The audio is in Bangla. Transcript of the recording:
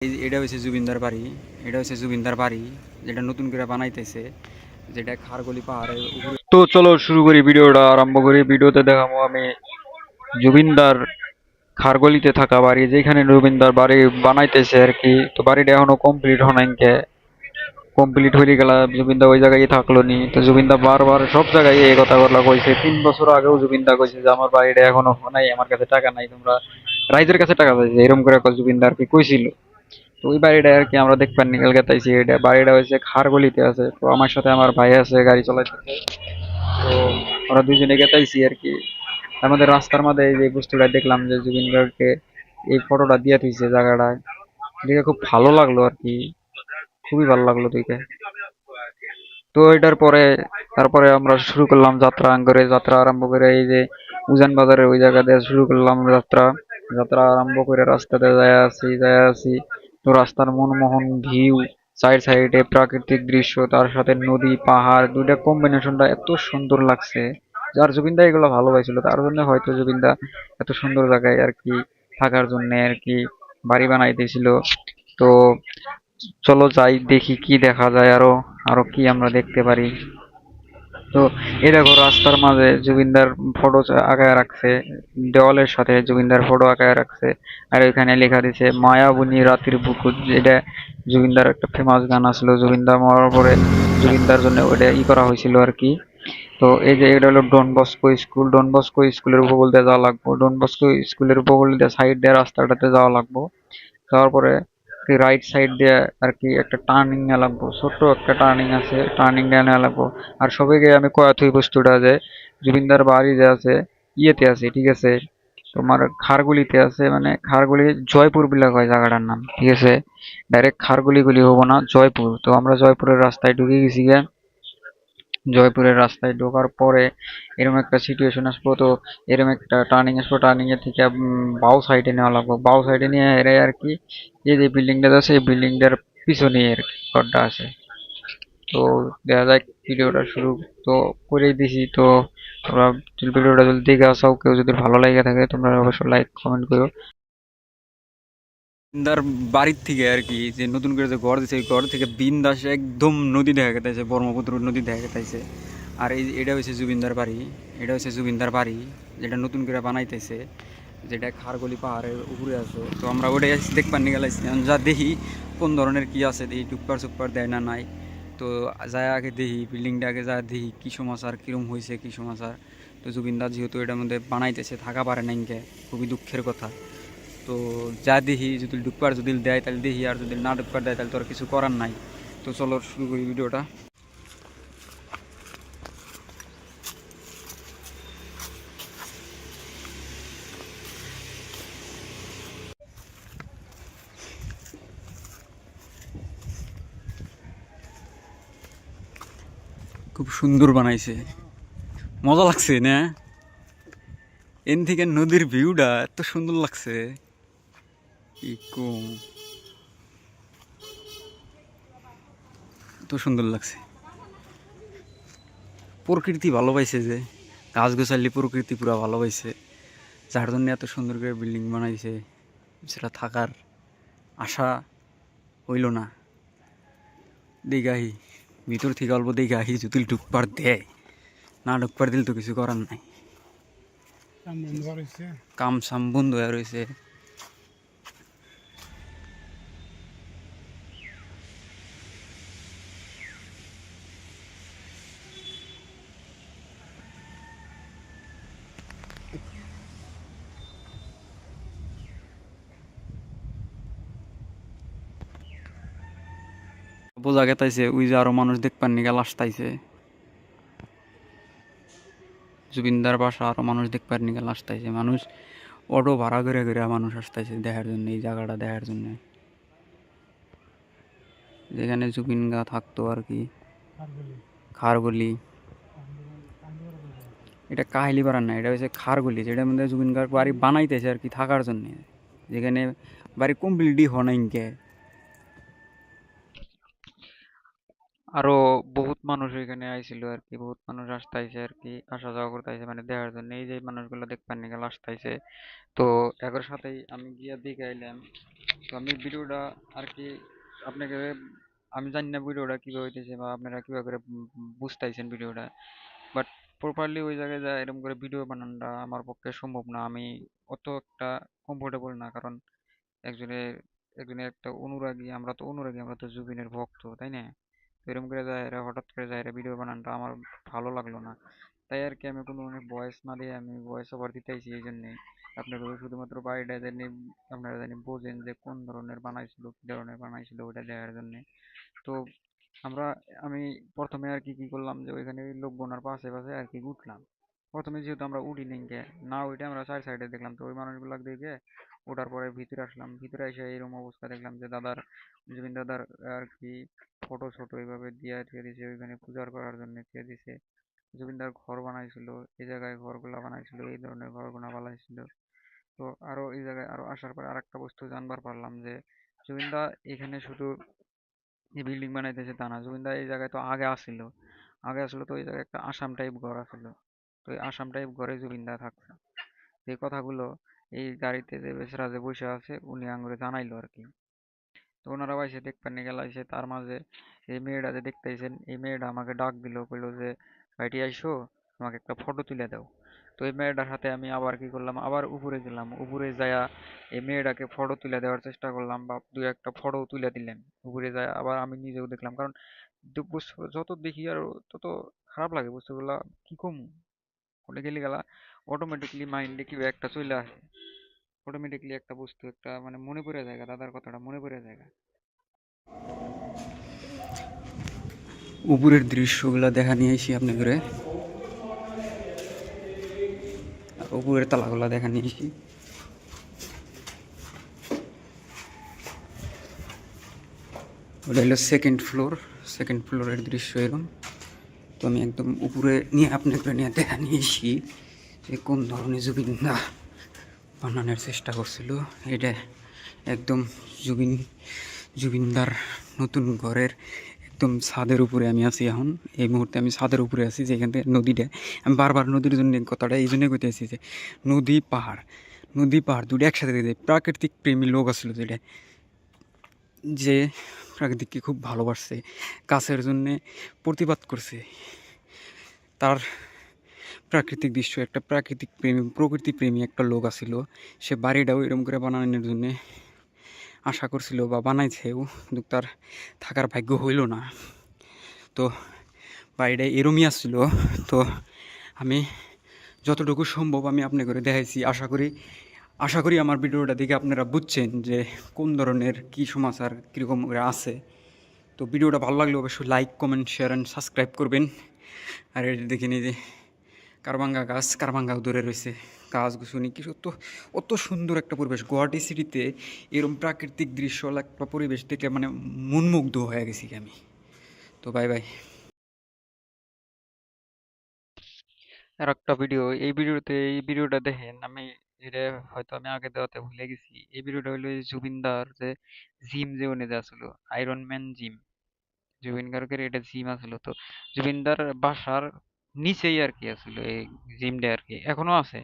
এটা হচ্ছে জুবিনদার বাড়ি। এটা হচ্ছে জুবিনদার বাড়ি, যেটা নতুন করে বানাইতেছে, যেটা খারগলি পাহাড়ের উপরে। তো চলো শুরু করি, ভিডিওটা আরম্ভ করি। ভিডিওতে দেখাবো আমি জুবিনদার খারগলিতে থাকা বাড়ি, যেখানে জুবিনদার বাড়ি বানাইতেছে আর কি। তো বাড়িটা এখনো কমপ্লিট হনাইকে, কমপ্লিট হয়ে গেল জুবিনদা ওই জায়গায় থাকলো নি। তো জুবিনদা বারবার সব জায়গায় এই কথা বলা কইছে। 3 বছর আগেও জুবিনদা কইছে যে আমার বাড়িটা এখনো নাই, আমার কাছে টাকা নাই, তোমরা রাইজের কাছে টাকা চাইছে, এরকম করে জুবিনদা আর কি কইছিল। তো ওই বাড়িটা আর কি আমরা দেখবার নিকাল গেতাইছি। এটা বাড়িটা হচ্ছে খারগলিতে আছে। তো আমার সাথে আমার ভাই আছে, গাড়ি চালাইতেছে। তো আমরা দুজনে গেতাইছি আর কি। আমাদের রাস্তার মধ্যে এই যে বস্তুটা দেখলাম যে জুবিন গার্গকে এই ফটোটা দিয়ে থইছে জায়গাটায়, দেখে খুব ভালো লাগলো আর কি, খুবই ভালো লাগলো দেখে। তো এটার পরে তারপরে আমরা শুরু করলাম যাত্রা করে, যাত্রা আরম্ভ করে এই যে উজান বাজারের ওই জায়গা দিয়ে শুরু করলাম যাত্রা। যাত্রা আরম্ভ করে রাস্তাতে যায় আছি। তো রাস্তার মনমোহন ভিউ, সাইড সাইডে প্রাকৃতিক দৃশ্য, তার সাথে নদী পাহাড়, দুইটা কম্বিনেশনটা এত সুন্দর লাগছে। যার জুবিনদা এগুলো ভালোবাসছিল, তার জন্য হয়তো জুবিনদা এত সুন্দর জায়গায় আর কি থাকার জন্য আর কি বাড়ি বানাই দিয়েছিল। তো চলো যাই, দেখি কি দেখা যায়, আরো আরো কি আমরা দেখতে পারি। তো এই দেখো রাস্তার মাঝে জুবিনদার ফটো আঁকায় রাখছে, দেওয়ালের সাথে জুবিনদার ফটো আঁকায় রাখছে। আর ওইখানে লেখা দিছে মায়াবনী রাতের বুকুট, যেটা জুবিনদার একটা ফেমাস গান আসলো, জুবিনদার মরার পরে জুবিনদার জন্য ওটা করা হয়েছিল আর কি। তো এই যে এটা হলো Don Bosco school. Don Bosco স্কুলের উপকূল দিয়ে যাওয়া লাগবো, ডন বস্কো স্কুলের উপকূল দিয়ে সাইড দিয়ে রাস্তাটাতে যাওয়া লাগবো। তারপরে রাইট সাইড দিয়ে আর কি একটা টার্নিং নেওয়া লাগবো, ছোট্ট একটা টার্নিং আছে, টার্নিং নেওয়া লাগবো। আর সবাইকে আমি কয়া থই বস্তুটা যে জুবিনদার বাড়ি যে আছে ইয়েতে আছে, ঠিক আছে, তোমার খারগুলিতে আছে, মানে খারগুলি জয়পুর বিলাক হয় জায়গাটার নাম, ঠিক আছে। ডাইরেক্ট খারগুলি গুলি হবো না, জয়পুর। তো আমরা জয়পুরের রাস্তায় ঢুকে গেছি গে। জয়পুরের রাস্তায় ঢোকার পরে এরকম একটা সিচুয়েশন আসবো। তো এরকম একটা টার্নিং আসবো, টার্নিং এর থেকে বাউ সাইডে নেওয়া লাগবে, বাউ সাইডে নিয়ে এরা আর কি এই যে বিল্ডিংটা আছে এই বিল্ডিংটার পিছনে আর কি ঘরটা আছে। তো দেখা যাক, ভিডিওটা শুরু তো করেই দিছি। তো তোমরা ভিডিওটা যদি দেখে আসো, কেউ যদি ভালো লাগে থাকে তোমরা অবশ্যই লাইক কমেন্ট করো। বিন্দার বাড়ির থেকে আর কি যে নতুন করে যে ঘর দিছে, এই ঘর থেকে বিন্দাস একদম নদী দেখা গেছে, ব্রহ্মপুত্র নদী দেখা গেছে। আর এই এটা হচ্ছে জুবিনদার বাড়ি। এটা হচ্ছে জুবিনদার বাড়ি, যেটা নতুন করে বানাইতেছে, যেটা খারগলি পাহাড়ের উপরে আছে। তো আমরা ওটাই দেখবার নিয়ে গেলাইছি, যা দেখি কোন ধরনের কি আছে, দেখি টুকপার চুকপার দেয় না নাই। তো যায় আগে দেখি বিল্ডিংটা, আগে যা দেখি কী সমাচার, কীরকম হয়েছে কী সমাচার। তো জুবিনদার যেহেতু এটার মধ্যে বানাইতেছে, থাকা পারে না, ইনকে খুবই দুঃখের কথা। তো যা দেখি, যদি ঢুকবার যদি দেয় তাহলে দেখি, আর যদি না ঢুকবার দেয় তাহলে তো আর কিছু করার নাই। তো চলো শুরু করি ভিডিওটা। খুব সুন্দর বানাইছে, মজা লাগছে না? এন থেকে নদীর ভিউটা এত সুন্দর লাগছে, কি কম, এত সুন্দর লাগছে। প্রকৃতি ভালোবাসে যে, গাছ গোছালি প্রকৃতি পুরা ভালোবাসে, যার জন্য এত সুন্দর করে বিল্ডিং বানাইছে। সেটা থাকার আশা হইল না। দেখাহি ভিতর থেকে অল্প দেখাহি, যদি ঢুকবার দেয়, না ঢুকবার দিলে তো কিছু করার নাই। কাম সাম বন্ধ হয়ে রয়েছে। বোঝা গেতাইছে ওই যে আরো মানুষ দেখবার নিগা লাস্তাইছে, জুবিনদার বাসা আরো মানুষ দেখবার নিগা লাস্তাইছে। মানুষ অটো ভাড়া করে করে মানুষ আসতেছে দেখার জন্য, এই জায়গাটা দেখার জন্য, যেখানে জুবিন গা থাকতো আর কি, খারগলি। এটা কাহিলি পাড়ার না, এটা হচ্ছে খারগলি, যেটার মধ্যে জুবিন গার্গ বাড়ি বানাইতেছে আর কি থাকার জন্য, যেখানে বাড়ি কমপ্লিটই হয় না ইনকে। আরো বহুত মানুষ এখানে আইছিল আর কি, বহুত মানুষ আসতাইছে আর কি, আসা যাওয়া করতেছে মানে দেখার জন্য। এই যে মানুষগুলো দেখবার নিকে আসতাইছে। তো এদের সাথেই আমি গিয়া দেখে আইলাম। তো আমি ভিডিওটা আর কি আপনাকে, আমি জানি না ভিডিওটা কিভাবে হইতেছে বা আপনারা কিভাবে করে বুঝতাইছেন ভিডিওটা, বাট প্রপারলি ওই জায়গায় যা এরকম করে ভিডিও বানানোটা আমার পক্ষে সম্ভব না। আমি অত একটা কমফোর্টেবল না, কারণ একজনের একজনের একটা অনুরাগী, আমরা তো অনুরাগী, আমরা তো জুবিনের ভক্ত, তাই না? তো এরকম করে যায় এরা, হঠাৎ করে যায় এরা ভিডিও বানানোটা আমার ভালো লাগলো না। তাই আর কি আমি কোনো ভয়েস না দিয়ে আমি ভয়েস ওভার দিতেছি। এই জন্যে আপনাকে শুধুমাত্র বাড়িটা জানি, আপনারা জানি বোঝেন যে কোন ধরনের বানাইছিল, কি ধরনের বানাইছিল ওটা দেখার জন্য। তো আমরা, আমি প্রথমে আর কি কি করলাম যে ওইখানে লোকগুনার পাশে পাশে আর কি উঠলাম। প্রথমে যেহেতু আমরা উঠি নাই গে, না ওইটা আমরা সাইড সাইডে দেখলাম। তো ওই মানুষগুলো দেখে ওঠার পরে ভিতরে আসলাম। ভিতরে এসে এরকম অবস্থা দেখলাম যে দাদার, জুবিন দাদার আর কি ফটো ছোট এইভাবে দিয়ে রেখে দিছে, ওইখানে পূজার করার জন্য রেখে দিছে। জুবিনদার ঘর বানাইছিল, এই জায়গায় ঘরগুলা বানাইছিল, এই ধরনের ঘরগুলা বানাইছিল। তো আরো এই জায়গায় আরো আসার পর আরেকটা বস্তু জানবার পারলাম যে জুবিনদা এখানে শুধু এই বিল্ডিং বানাইতেছে তা না, জুবিনদা এই জায়গায় তো আগে আসছিল। আগে আসলে তো ওই জায়গায় একটা আসাম টাইপ ঘর আছিল। তো এই আসাম টাইপ ঘরে জুবিনদা থাকছে। এই কথাগুলো এই গাড়িতে যে বেচারা যে বসে আছে উনি আঙ্গুরে জানাইলো আর কি। তো ওনারা বাইসে দেখবার নিয়ে গেলাইছে, তার মাঝে এই মেয়েটা যে দেখতেছেন, এই মেয়েটা আমাকে ডাক দিল, কইলো যে ভাইটি আইসো, আমাকে একটা ফটো তুলে দাও। তো এই মেয়েটার সাথে আমি আবার কি করলাম, আবার উপরে গেলাম। উপরে যায়া এই মেয়েটাকে ফটো তুলে দেওয়ার চেষ্টা করলাম, বা দুই একটা ফটো তুলে দিলেন। উপরে যায় আবার আমি নিজেও দেখলাম, কারণ যত দেখি আর তত খারাপ লাগে বস্তুগুলা। কি কম, ওটা গেলে গেলা অটোমেটিকলি মাইন্ডে কি একটা চলে আসে। অটোমেটিকলি একটা বস্তু একটা মানে মনে পড়ে যায়, দাদার কথাটা মনে পড়ে যায়। উপরের দৃশ্যগুলো দেখা নিয়ে এসি আপনি করে, উপরের তালাগুলো দেখা নিয়ে এসি। ওটা হলো সেকেন্ড ফ্লোর, সেকেন্ড ফ্লোরের দৃশ্য এরকম। তো আমি একদম উপরে নিয়ে আপনি করে নিয়ে দেখা নিয়ে এসি যে কোন ধরনের জুবিনদা বানানোর চেষ্টা করছিল। এটা একদম জুবিন জুবিনদার নতুন ঘরের একদম ছাদের উপরে আমি আছি এখন। এই মুহূর্তে আমি ছাদের উপরে আছি, যেখান থেকে নদীটা, আমি বারবার নদীর জন্য কথাটা এই জন্যই কইতে আছি যে নদী পাহাড়, নদী পাহাড় দুটো একসাথে দেখতে, প্রাকৃতিক প্রেমী লোক আসলো যেটা, যে প্রাকৃতিককে খুব ভালোবাসছে, গাছের জন্যে প্রতিবাদ করছে। তার প্রাকৃতিক দৃশ্য, একটা প্রাকৃতিক প্রেমী, প্রকৃতি প্রেমী একটা লোক আছিল। সে বাড়িটাও এরকম করে বানানোর জন্যে আশা করছিল বা বানাইছেও, কিন্তু তার থাকার ভাগ্য হইল না। তো বাড়িটা এরমই আসছিল। তো আমি যতটুকু সম্ভব আমি আপনি করে দেখাইছি। আশা করি আমার ভিডিওটা দেখে আপনারা বুঝছেন যে কোন ধরনের কী সমাচার কীরকম করে আছে। তো ভিডিওটা ভালো লাগলে অবশ্যই like, comment, share and subscribe করবেন। আর এটা দেখে নিয়ে যে কারবাঙ্গা গাছ, কারবাঙ্গাও ধরে রয়েছে, গাছ গুছুনি কি অত অত সুন্দর একটা পরিবেশ। গুয়াহাটি সিটিতে এরকম প্রাকৃতিক দৃশ্য একটা পরিবেশ দেখে মানে মনমুগ্ধ হয়ে গেছি আমি। তো বাই বাই। আর একটা ভিডিও, এই ভিডিওটা দেখেন, আমি এটা হয়তো আমি আগে দেওয়াতে ভুলে গেছি। এই ভিডিওটা হলো এই জুবিনদার যে জিম যে উনি যে আসলো, আয়রন ম্যান জিম, জুবিন গার্গের এটা জিম আসলো। তো জুবিনদার বাসার নিচেই আর কি আসলো এই জিমটা আর কি, এখনো আছে।